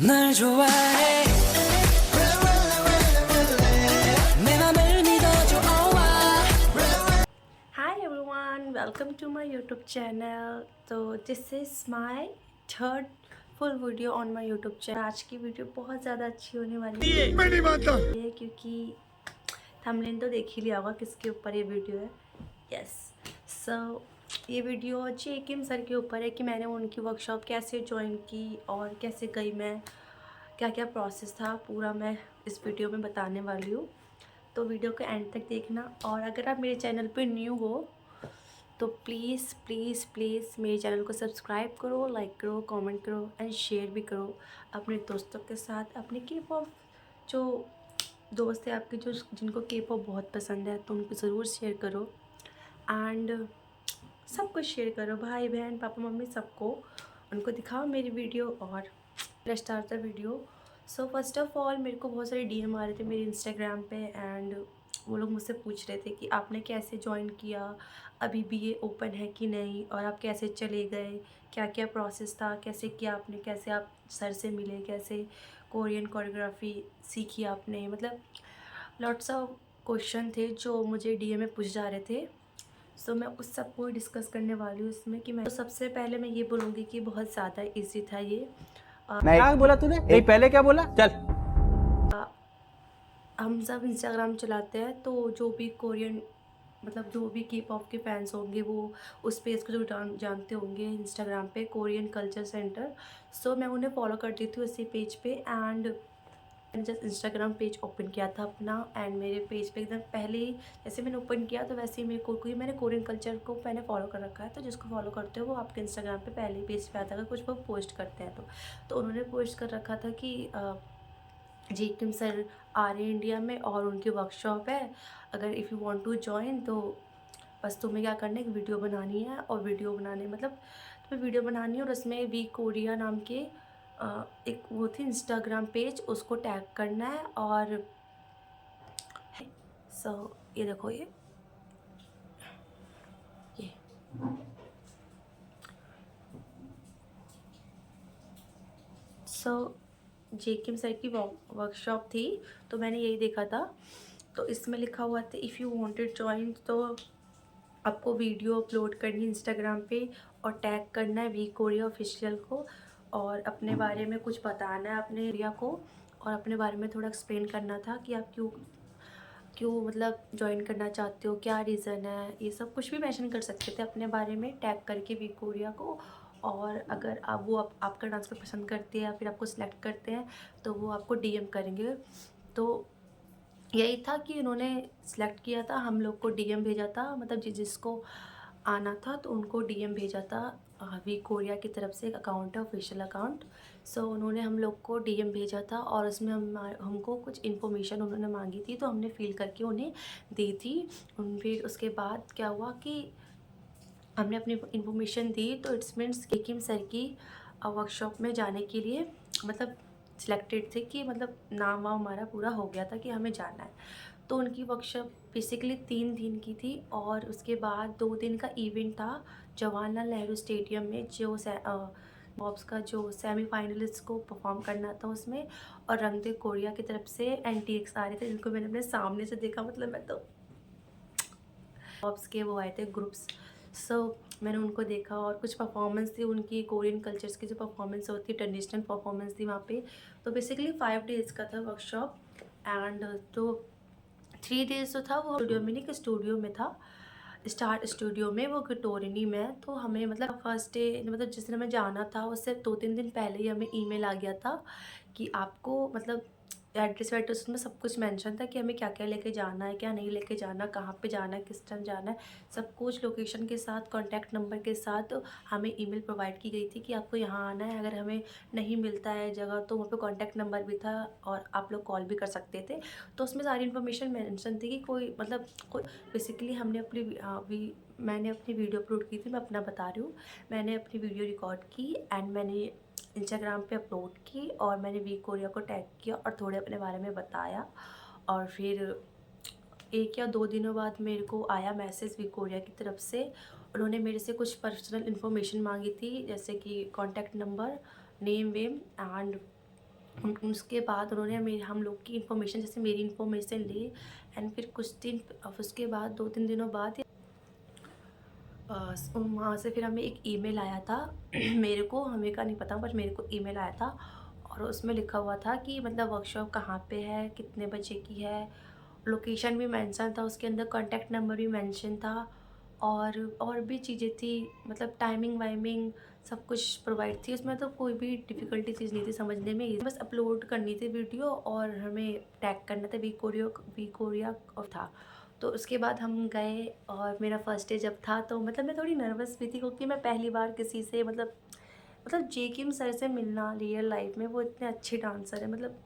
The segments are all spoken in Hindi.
날 좋아해 내 맘을 믿어줘 Hi everyone, welcome to my YouTube channel. तो this is my third full video on my YouTube channel. आज की वीडियो बहुत ज़्यादा अच्छी होने वाली है। मैं नहीं मानता क्योंकि थंबनेल तो देख ही लिया होगा किसके ऊपर ये वीडियो है। यस, सो ये वीडियो जे किम सर के ऊपर है कि मैंने उनकी वर्कशॉप कैसे ज्वाइन की और कैसे गई मैं, क्या क्या प्रोसेस था, पूरा मैं इस वीडियो में बताने वाली हूँ। तो वीडियो को एंड तक देखना। और अगर आप मेरे चैनल पे न्यू हो तो प्लीज़ प्लीज़ प्लीज़ मेरे चैनल को सब्सक्राइब करो, लाइक करो, कमेंट करो एंड शेयर भी करो अपने दोस्तों के साथ। अपने के पॉप जो दोस्त है आपके, जो जिनको के पॉप बहुत पसंद है, तो उनको ज़रूर शेयर करो। एंड सबको शेयर करो, भाई बहन पापा मम्मी सबको, उनको दिखाओ मेरी वीडियो और start the video. So first of all मेरे को बहुत सारे डीएम आ रहे थे मेरे इंस्टाग्राम पे एंड वो लोग मुझसे पूछ रहे थे कि आपने कैसे ज्वाइन किया, अभी भी ये ओपन है कि नहीं, और आप कैसे चले गए, क्या क्या प्रोसेस था, कैसे किया आपने, कैसे आप सर से मिले, कैसे कोरियन कोरियोग्राफी सीखी आपने। मतलब लॉट्स ऑफ क्वेश्चन थे जो मुझे डीएम में पूछ जा रहे थे। सो मैं उस सब को डिस्कस करने वाली हूँ इसमें कि मैं तो सबसे पहले मैं ये बोलूँगी कि बहुत ज़्यादा इजी था ये। नहीं क्या बोला तूने? नहीं पहले क्या बोला? चल हम सब इंस्टाग्राम चलाते हैं तो जो भी कोरियन, मतलब जो भी के पॉप के फैंस होंगे वो उस पेज को जो जानते होंगे इंस्टाग्राम पे, कोरियन कल्चर सेंटर। सो मैं उन्हें फॉलो करती थी उसी पेज पे एंड मैंने जस्ट इंस्टाग्राम पेज ओपन किया था अपना। एंड मेरे पेज पे एकदम पहले ही जैसे मैंने ओपन किया तो वैसे ही मेरे को, क्योंकि मैंने कोरियन कल्चर को मैंने फॉलो कर रखा है, तो जिसको फॉलो करते हो वो आपके इंस्टाग्राम पे पहले ही पेज पे आता है, अगर कुछ वो पोस्ट करते हैं तो उन्होंने पोस्ट कर रखा था कि जी किम सर आ रहे हैं इंडिया में और उनकी वर्कशॉप है, अगर if you want to join तो बस तुम्हें क्या करना है, एक वीडियो बनानी है। और वीडियो बनाने मतलब तुम्हें वीडियो बनानी है और उसमें वी कोरिया नाम के एक वो थी इंस्टाग्राम पेज, उसको टैग करना है। और सो ये देखो ये सो जेकिम सर की वर्कशॉप थी तो मैंने यही देखा था। तो इसमें लिखा हुआ था इफ़ यू वांटेड जॉइन, तो आपको वीडियो अपलोड करनी है इंस्टाग्राम पे और टैग करना है वी कोरिया ऑफिशियल को, और अपने बारे में कुछ बताना है अपने एरिया को, और अपने बारे में थोड़ा एक्सप्लेन करना था कि आप क्यों क्यों मतलब ज्वाइन करना चाहते हो, क्या रीज़न है, ये सब कुछ भी मेंशन कर सकते थे अपने बारे में टैग करके वी कोरिया को। और अगर आप वो आपका डांस को पसंद करते हैं या फिर आपको सिलेक्ट करते हैं तो वो आपको डीएम करेंगे। तो यही था कि उन्होंने सिलेक्ट किया था, हम लोग को डीएम भेजा था, मतलब जिसको आना था तो उनको डीएम भेजा था। वी कोरिया की तरफ से एक अकाउंट है, ऑफिशियल अकाउंट। सो उन्होंने हम लोग को डीएम भेजा था और उसमें हमको कुछ इन्फॉर्मेशन उन्होंने मांगी थी तो हमने फिल करके उन्हें दी थी। फिर उसके बाद क्या हुआ कि हमने अपनी इन्फॉर्मेशन दी तो इट्स मीन्स किम सर की वर्कशॉप में जाने के लिए मतलब सिलेक्टेड थे, कि मतलब नाम वाम हमारा पूरा हो गया था कि हमें जाना है। तो उनकी वर्कशॉप बेसिकली 3 दिन की थी और उसके बाद 2 दिन का इवेंट था जवाहरलाल नेहरू स्टेडियम में, जो बॉब्स का जो सेमीफाइनलिस्ट को परफॉर्म करना था उसमें। और रंगदे कोरिया की तरफ से एनटीएक्स आ रहे थे जिनको मैंने अपने सामने से देखा, मतलब मैं तो बॉब्स के वो आए थे ग्रुप्स। सो मैंने उनको देखा और कुछ परफॉर्मेंस थी उनकी, कोरियन कल्चर्स की जो परफॉर्मेंस होती है, ट्रेडिशनल परफॉर्मेंस थी वहाँ पे। तो बेसिकली 5 डेज़ का था वर्कशॉप। एंड तो 3 डेज़ जो था वो स्टूडियो में नहीं, कि स्टूडियो में था, स्टार स्टूडियो में, वो कटोरिनी में। तो हमें मतलब फर्स्ट डे मतलब जिस दिन हमें जाना था उससे 2-3 दिन पहले ही हमें ईमेल आ गया था कि आपको मतलब एड्रेस वैड्रेस में सब कुछ मेंशन था कि हमें क्या क्या लेके जाना है, क्या नहीं लेके जाना, कहाँ पे जाना है, किस टाइम जाना है, सब कुछ लोकेशन के साथ, कॉन्टैक्ट नंबर के साथ हमें ईमेल प्रोवाइड की गई थी कि आपको यहाँ आना है। अगर हमें नहीं मिलता है जगह तो वहाँ पे कॉन्टैक्ट नंबर भी था और आप लोग कॉल भी कर सकते थे। तो उसमें सारी इन्फॉर्मेशन मेंशन थी कि कोई मतलब कोई बेसिकली हमने मैंने अपनी वीडियो अपलोड की थी, मैं अपना बता रही हूँ। मैंने अपनी वीडियो रिकॉर्ड की एंड मैंने इंस्टाग्राम पे अपलोड की और मैंने वी कोरिया को टैग किया और थोड़े अपने बारे में बताया। और फिर 1 या 2 दिनों बाद मेरे को आया मैसेज वी कोरिया की तरफ से। उन्होंने मेरे से कुछ पर्सनल इन्फॉर्मेशन मांगी थी, जैसे कि कॉन्टैक्ट नंबर, नेम वेम एंड उसके बाद उन्होंने हम लोग की इन्फॉर्मेशन, जैसे मेरी इन्फॉर्मेशन ली। एंड फिर कुछ दिन उसके बाद 2-3 दिनों बाद वहाँ से फिर हमें एक ईमेल आया था मेरे को, हमें का नहीं पता, बट मेरे को ईमेल आया था और उसमें लिखा हुआ था कि मतलब वर्कशॉप कहाँ पे है, कितने बजे की है, लोकेशन भी मेंशन था उसके अंदर, कॉन्टैक्ट नंबर भी मेंशन था और भी चीज़ें थी, मतलब टाइमिंग वाइमिंग सब कुछ प्रोवाइड थी उसमें। तो कोई भी डिफ़िकल्टी चीज़ नहीं थी समझने में, बस अपलोड करनी थी वीडियो और हमें टैग करना था वी कोरिया और था। तो उसके बाद हम गए और मेरा फर्स्ट डे जब था तो मतलब मैं थोड़ी नर्वस भी थी, क्योंकि मैं पहली बार किसी से मतलब जेकिम सर से मिलना रियल लाइफ में। वो इतने अच्छे डांसर है, मतलब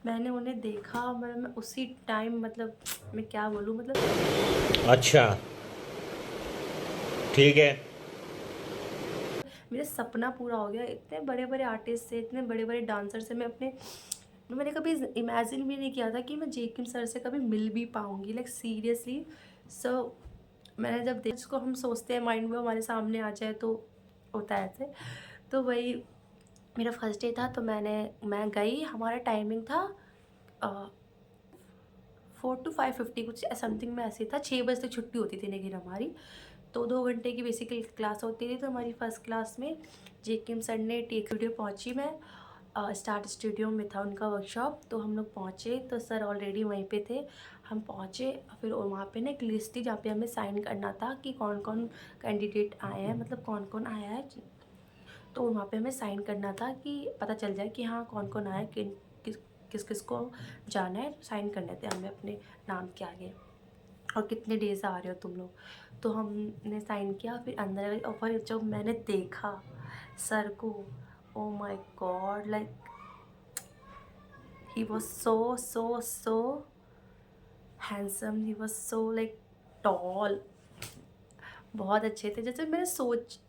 मैंने उन्हें देखा, मैं उसी टाइम मतलब मैं क्या बोलूँ, मतलब अच्छा, ठीक है। मेरा सपना पूरा हो गया। इतने बड़े बड़े आर्टिस्ट से, इतने बड़े बड़े डांसर से मैंने कभी इमेजिन भी नहीं किया था कि मैं जेकिम सर से कभी मिल भी पाऊँगी, लाइक सीरियसली। सो मैंने जब देखा, जिसको हम सोचते हैं माइंड में हमारे सामने आ जाए तो होता है ऐसे। तो वही मेरा फर्स्ट डे था, तो मैं गई, हमारा टाइमिंग था 4 to 5:50 कुछ समथिंग में ऐसे था। 6 बजे तक छुट्टी होती थी लेकिन हमारी, तो 2 घंटे की बेसिकली क्लास होती थी। तो हमारी फर्स्ट क्लास में जेकिम सर ने टेक स्टूडियो पहुंची, मैं स्टार्ट स्टूडियो में था उनका वर्कशॉप। तो हम लोग पहुंचे तो सर ऑलरेडी वहीं पे थे। हम पहुंचे, फिर वहाँ पे ना एक लिस्ट थी जहाँ पे हमें साइन करना था कि कौन कौन कैंडिडेट आए हैं, मतलब कौन कौन आया है। तो वहाँ पे हमें साइन करना था कि पता चल जाए कि हाँ कौन कौन आया है, किस किस को जाना है। साइन करने थे हमें अपने नाम के आगे, और कितने डेज आ रहे हो तुम लोग। तो हमने साइन किया, फिर अंदर गई, और फिर जब मैंने देखा सर को, oh my God, like he was so so so handsome, he was so like tall. बहुत अच्छे थे, जैसे मैंने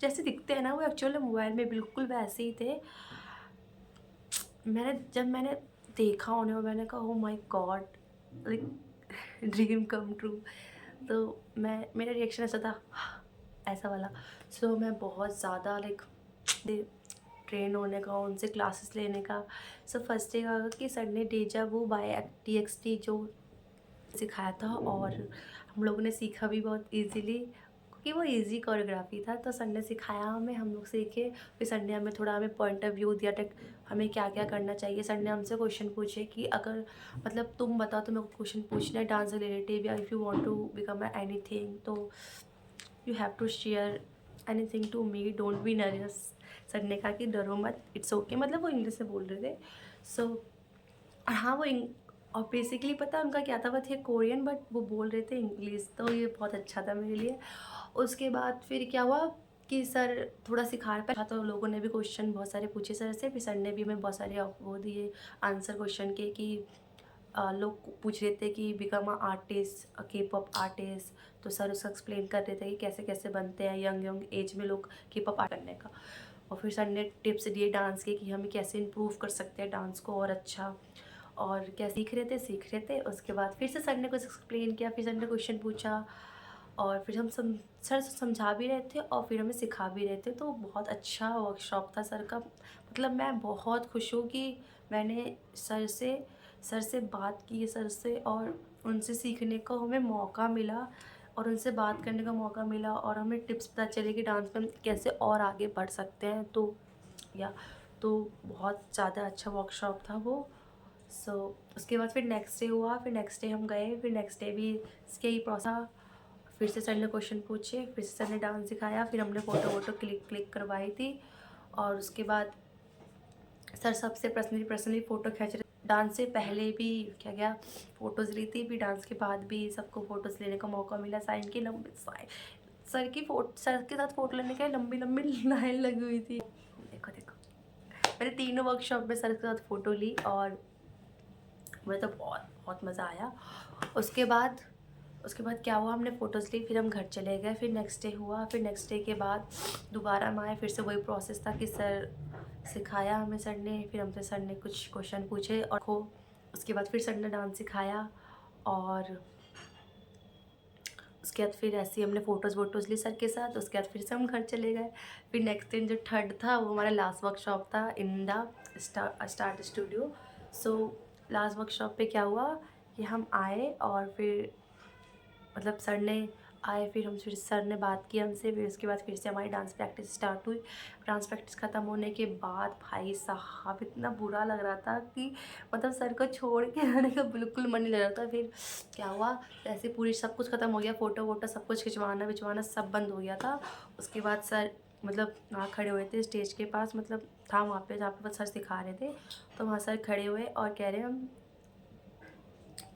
जैसे दिखते हैं ना वो एक्चुअली मोबाइल में बिल्कुल वैसे ही थे। जब मैंने देखा उन्हें, और मैंने कहा ओ my God, like dream come true. तो मेरा रिएक्शन ऐसा था, ऐसा वाला। सो मैं बहुत ज़्यादा लाइक ट्रेन होने का, उनसे क्लासेस लेने का। सो फर्स्ट डे का कि सर ने डेजा वू बाय TXT जो सिखाया था, और हम लोगों ने सीखा भी बहुत इजीली, क्योंकि वो इजी कोरियोग्राफी था। तो सर ने सिखाया हमें, हम लोग सीखे। फिर सर ने हमें पॉइंट ऑफ व्यू दिया टेक हमें क्या क्या करना चाहिए। सर ने हमसे क्वेश्चन पूछे कि अगर मतलब तुम बताओ, तो मेरे को क्वेश्चन पूछना है डांस रिलेटिव, या if you want to become anything, तो you have to share anything to me, don't be nervous. Sir ने कहा कि डरो मत, इट्स ओके, मतलब वो इंग्लिश में बोल रहे थे। सो हाँ और बेसिकली पता है उनका क्या था, वो थे कोरियन बट वो बोल रहे थे इंग्लिश, तो ये बहुत अच्छा था मेरे लिए। उसके बाद फिर क्या हुआ कि सर थोड़ा सिखा रहा था, तो लोगों ने भी क्वेश्चन बहुत सारे पूछे सर से। फिर सर ने भी हमें बहुत सारे वो दिए आंसर क्वेश्चन के, कि लोग पूछ रहे थे कि बिकम अ आर्टिस्ट, के पॉप आर्टिस्ट। तो सर उसका एक्सप्लेन कर रहे थे कि कैसे कैसे बनते हैं यंग एज में लोग के पॉप आर्ट करने का। और फिर सर ने टिप्स दिए डांस के कि हमें कैसे इम्प्रूव कर सकते हैं डांस को और अच्छा, और क्या सीख रहे थे। उसके बाद फिर से सर ने कुछ एक्सप्लेन किया, फिर सर ने क्वेश्चन पूछा, और फिर सर समझा भी रहे थे और फिर हमें सिखा भी रहे थे। तो बहुत अच्छा वर्कशॉप था सर का, मतलब मैं बहुत खुश हूँ कि मैंने सर से बात की, सर से, और उनसे सीखने का हमें मौका मिला, और उनसे बात करने का मौका मिला, और हमें टिप्स पता चले कि डांस में हम कैसे और आगे बढ़ सकते हैं। तो बहुत ज़्यादा अच्छा वर्कशॉप था वो। सो उसके बाद फिर नेक्स्ट डे हुआ, फिर नेक्स्ट डे हम गए, फिर नेक्स्ट डे भी इसके ही प्रोसेस। फिर से सर ने क्वेश्चन पूछे, फिर से सर ने डांस सिखाया, फिर हमने फ़ोटो क्लिक करवाई थी। और उसके बाद सर सबसे पर्सनली फ़ोटो खींच रहे। डांस से पहले भी क्या फ़ोटोज़ ली थी, फिर डांस के बाद भी सबको फ़ोटोज़ लेने का मौका मिला। साइन की लंबी सर के साथ फ़ोटो लेने के लंबी लंबी लाइन लगी हुई थी। देखो मैंने तीनों वर्कशॉप में सर के साथ फ़ोटो ली, और मुझे तो बहुत बहुत मज़ा आया। उसके बाद क्या हुआ, हमने फ़ोटोज़ ली, फिर हम घर चले गए। फिर नेक्स्ट डे हुआ, फिर नेक्स्ट डे के बाद दोबारा हम आए, फिर से वही प्रोसेस था कि सर सिखाया हमें सर ने, फिर हमसे सर ने कुछ क्वेश्चन पूछे, और उसके बाद फिर सर ने डांस सिखाया, और उसके बाद फिर ऐसे ही हमने फ़ोटोज़ ली सर के साथ। उसके बाद फिर से हम घर चले गए। फिर नेक्स्ट दिन जो थर्ड था वो हमारा लास्ट वर्कशॉप था in the start studio. So last workshop पे क्या हुआ कि हम आए और फिर मतलब सर ने आए, फिर सर ने बात की हमसे, फिर उसके बाद फिर से हमारी डांस प्रैक्टिस स्टार्ट हुई। डांस प्रैक्टिस ख़त्म होने के बाद भाई साहब इतना बुरा लग रहा था कि मतलब सर को छोड़ के आने का बिल्कुल मन नहीं लग रहा था। फिर क्या हुआ, ऐसे पूरी सब कुछ ख़त्म हो गया, फ़ोटो वोटो सब कुछ खिंचवाना विचवाना सब बंद हो गया था। उसके बाद सर मतलब वहाँ खड़े हुए थे स्टेज के पास, मतलब था वहाँ पे जहाँ पे सर सिखा रहे थे। तो वहाँ सर खड़े हुए और कह रहे हम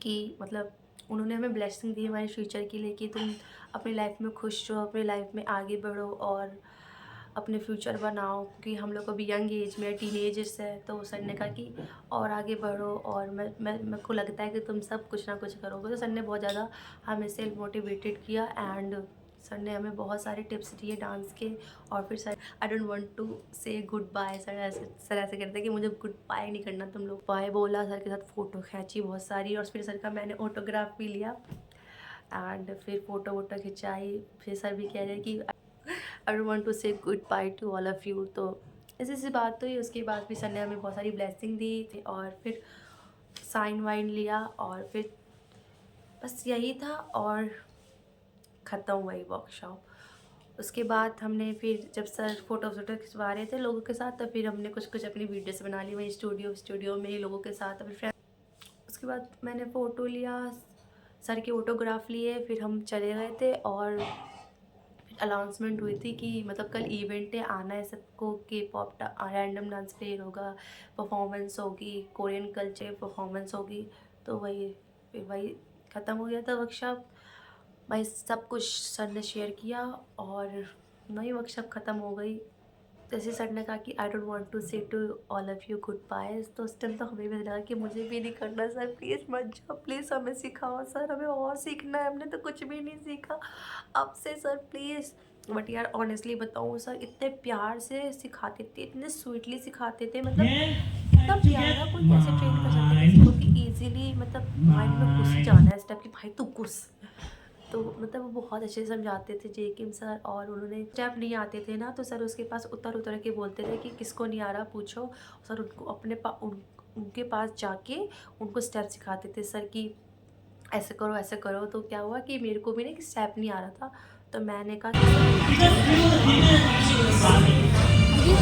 कि मतलब उन्होंने हमें ब्लेसिंग दी हमारे फ्यूचर के लिए कि तुम अपनी लाइफ में खुश रहो, अपनी लाइफ में आगे बढ़ो और अपने फ्यूचर बनाओ। क्योंकि हम लोग अभी यंग एज में टीनेजर्स है, तो सर ने कहा कि और आगे बढ़ो और मैं मेरे को लगता है कि तुम सब कुछ ना कुछ करोगे। तो सर ने बहुत ज़्यादा हमें सेल्फ मोटिवेटेड किया एंड सर ने हमें बहुत सारे टिप्स दिए डांस के। और फिर sir I don't want to say good bye, sir ऐसे कहते हैं कि मुझे गुड बाय नहीं करना, तुम लोग बाय बोला, सर के साथ फ़ोटो खींची बहुत सारी और फिर सर का मैंने ऑटोग्राफ भी लिया एंड फिर फ़ोटो वोटो खिंचाई। फिर सर भी कह रहे हैं कि I don't want to say good by two all of you. तो ऐसी सी बात हुई। उसके बाद फिर सर ने हमें बहुत सारी ब्लेसिंग दी थी और फिर साइन वाइन लिया और फिर बस यही था और ख़त्म हुआ ये वर्कशॉप। उसके बाद हमने फिर जब सर फ़ोटो खिंचवा रहे थे लोगों के साथ, तो फिर हमने कुछ अपनी वीडियोस बना ली वहीं स्टूडियो में लोगों के साथ अपने फ्रेंड। उसके बाद मैंने फ़ोटो लिया, सर के ऑटोग्राफ लिए, फिर हम चले गए थे और फिर अनाउंसमेंट हुई थी कि मतलब कल इवेंट है, आना है सबको, के पॉप रैंडम डांस प्ले होगा, परफॉर्मेंस होगी, कोरियन कल्चर परफॉर्मेंस होगी। तो वही ख़त्म हो गया था वर्कशॉप। भाई सब कुछ सर ने शेयर किया और वही वर्कशॉप ख़त्म हो गई। जैसे सर ने कहा कि I don't want to say to all of you good bye, तो उस टाइम तो हमें भी लगा कि मुझे भी नहीं करना सर, प्लीज़ मत जाओ, प्लीज़ हमें सिखाओ सर, हमें और सीखना है, हमने तो कुछ भी नहीं सीखा अब से सर प्लीज़। बट यार ऑनेस्टली बताऊँ, सर इतने प्यार से सिखाते थे, इतने स्वीटली सिखाते थे, मतलब इतना प्यारा कोई कैसे ट्रेन कर सकता है किसी को कि ईजिली मतलब माइंड में घुस ही जाना है स्टेप कि भाई तू घुस। तो मतलब वो बहुत अच्छे से समझाते थे जेकिम सर। और उन्होंने स्टेप नहीं आते थे ना, तो सर उसके पास उतर के बोलते थे कि किसको नहीं आ रहा पूछो। सर उनको उनके पास जाके उनको स्टेप सिखाते थे सर कि ऐसे करो ऐसे करो। तो क्या हुआ कि मेरे को भी ना कि स्टेप नहीं आ रहा था, तो मैंने कहा कि तो मुझे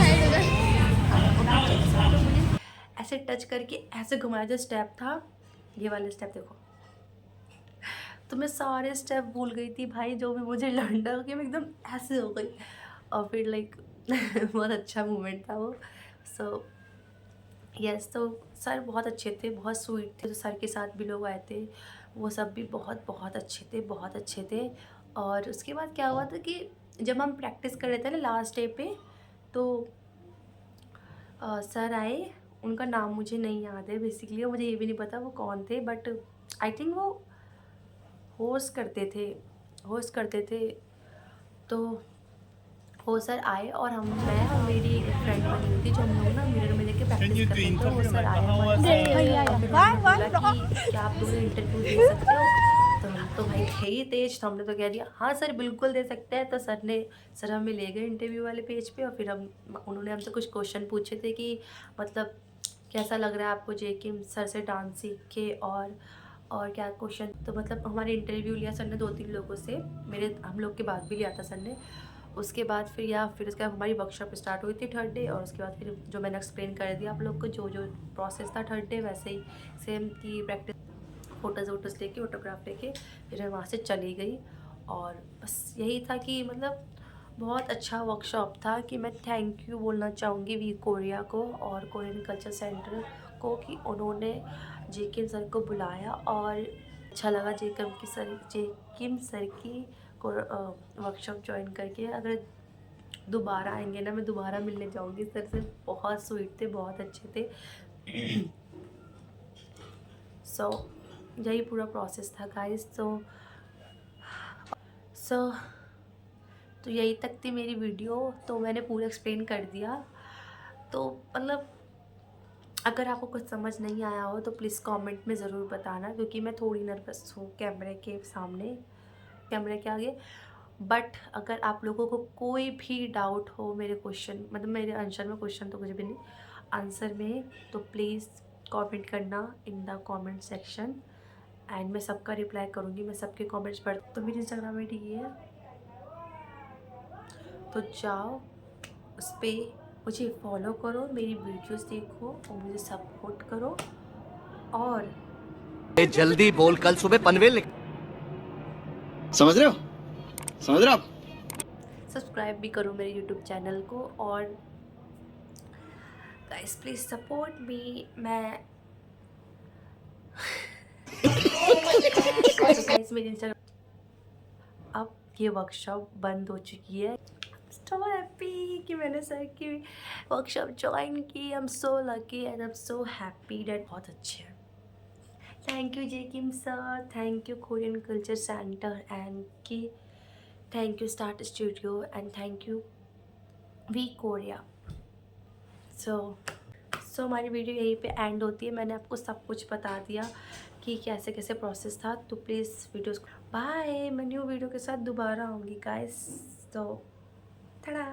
ऐसे टच करके ऐसे घुमाया जो स्टेप था, ये वाले स्टेप देखो। तो मैं सारे स्टेप भूल गई थी भाई, जो भी मुझे लर्न हो गया, मैं एकदम ऐसे हो गई। और फिर लाइक बहुत अच्छा मोमेंट था वो। सो यस, तो सर बहुत अच्छे थे, बहुत स्वीट थे। तो सर के साथ भी लोग आए थे, वो सब भी बहुत बहुत अच्छे थे, बहुत अच्छे थे। और उसके बाद क्या हुआ था कि जब हम प्रैक्टिस कर रहे थे ना लास्ट डे पे, तो सर आए, उनका नाम मुझे नहीं याद है बेसिकली, मुझे ये भी नहीं पता वो कौन थे, बट आई थिंक वो होस्ट करते थे। तो वो सर आए और मैं और मेरी एक फ्रेंड बनी हुई थी, जो हम लोग ना मिरर में देख के प्रैक्टिस करते थे। तो वो सर आए हमारे साथ और फिर उन्होंने बोला कि क्या आप लोग इंटरव्यू दे सकते हो। तो हम तो भाई थे ही तेज, तो हमने तो कह दिया हाँ सर बिल्कुल दे सकते हैं। तो सर हमें ले गए इंटरव्यू वाले पेज पे और फिर उन्होंने हमसे कुछ क्वेश्चन पूछे थे कि मतलब कैसा लग रहा है आपको जेकिम सर से डांस सीख के, और क्या क्वेश्चन। तो मतलब हमारे इंटरव्यू लिया सर ने 2-3 लोगों से, हम लोग के बाद भी लिया था सर ने। उसके बाद फिर उसके बाद हमारी वर्कशॉप स्टार्ट हुई थी थर्ड डे। और उसके बाद फिर जो मैंने एक्सप्लेन कर दिया आप लोग को, जो जो प्रोसेस था थर्ड डे, वैसे ही सेम की प्रैक्टिस, फ़ोटोज़ लेके ऑटोग्राफ लेके फिर मैं वहाँ से चली गई। और बस यही था कि मतलब बहुत अच्छा वर्कशॉप था कि मैं थैंक यू बोलना चाहूँगी वी कोरिया को और कोरियन कल्चर सेंटर को कि उन्होंने जेकिम सर को बुलाया। और अच्छा लगा जेकिम सर की वर्कशॉप ज्वाइन करके। अगर दोबारा आएंगे ना, मैं दोबारा मिलने जाऊँगी सर से, बहुत स्वीट थे, बहुत अच्छे थे। सो यही पूरा प्रोसेस था गाइस। सो तो यही तक थी मेरी वीडियो, तो मैंने पूरा एक्सप्लेन कर दिया। तो मतलब अगर आपको कुछ समझ नहीं आया हो तो प्लीज़ कमेंट में ज़रूर बताना, क्योंकि मैं थोड़ी नर्वस हूँ कैमरे के सामने, कैमरे के आगे। बट अगर आप लोगों को कोई भी डाउट हो मेरे क्वेश्चन, मतलब मेरे आंसर में, क्वेश्चन तो कुछ भी नहीं, आंसर में, तो प्लीज़ कमेंट करना in the comment section and मैं सबका रिप्लाई करूँगी, मैं सबके कमेंट्स पढ़। तो मेरी इंस्टाग्राम आईडी ये है, तो जाओ उस पर मुझे फॉलो करो, मेरी वीडियोस देखो और मुझे सपोर्ट करो। और जल्दी बोल, कल सुबह पनवेल समझ रहे हो आप? सब्सक्राइब भी करो मेरे यूट्यूब चैनल को। और गाइस प्लीज़ सपोर्ट मी। मैं गाइस मेरी इंस्टाग्राम अब ये वर्कशॉप बंद हो चुकी है। सो हैप्पी कि मैंने सर की वर्कशॉप ज्वाइन की। I am so lucky and I am so happy that बहुत अच्छे हैं। Thank you J Kim sir, thank you Korean culture centre and की thank you start studio and thank you we Korea. So हमारी वीडियो यहीं पे एंड होती है। मैंने आपको सब कुछ बता दिया कि कैसे कैसे प्रोसेस था। तो प्लीज़ वीडियोस बाय, मैं न्यू वीडियो के साथ दोबारा आऊँगी गाइस। तो Ta-da!